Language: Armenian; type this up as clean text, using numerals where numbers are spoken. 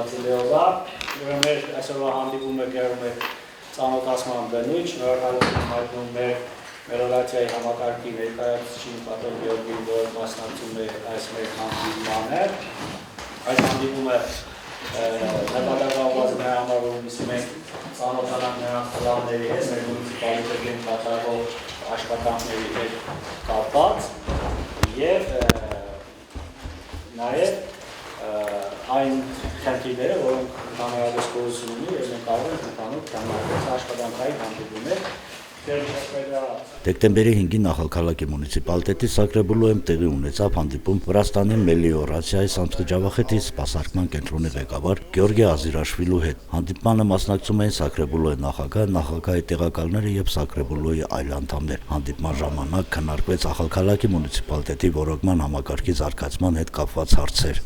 Վասիլիովա, մեր այսօրվա հանդիպումը գերում է ծանոթացման բնույթ, շնորհակալություն հայտնում մեր մելորացիայի համակարգի ներկայացուցիչ Պատրոն Գեորգին, որ մասնակցում է այս մեր հանդիպմանը։ Այս հանդիպումը նպատակաուղղված է նրա համար, որովհետև մենք ծանոթանանք նրանց պլանների հետ, մեր մունիցիպալիտետին կատարվող աշխատանքների հետ կապված եւ նաև այն խնդիրները, որոնք ընդհանրապես գոյություն ունի եւ մենք կարող ենք ընդհանուր քննարկել աշխատանքային հանդիպումներ։ Դեկտեմբերի 5-ին Նախալքալակի մունիցիպալիտետի Սակրեբուլոյում տեղի ունեցավ հանդիպում Վրաստանի Մելիորացիայի Սանթխջավախետի սպասարկման կենտրոնի ղեկավար Գեորգի Ազիրաշվիլու հետ։ Հանդիպմանը մասնակցում էին Սակրեբուլոյի նախագահ, նախագահի տեղակալները եւ Սակրեբուլոյի այլ անդամներ։ Հանդիպման ժամանակ քննարկվեց Նախալքալակի մունիցիպալիտետի ոռոգման համակարգի զարգացման հետ կապված հարցեր։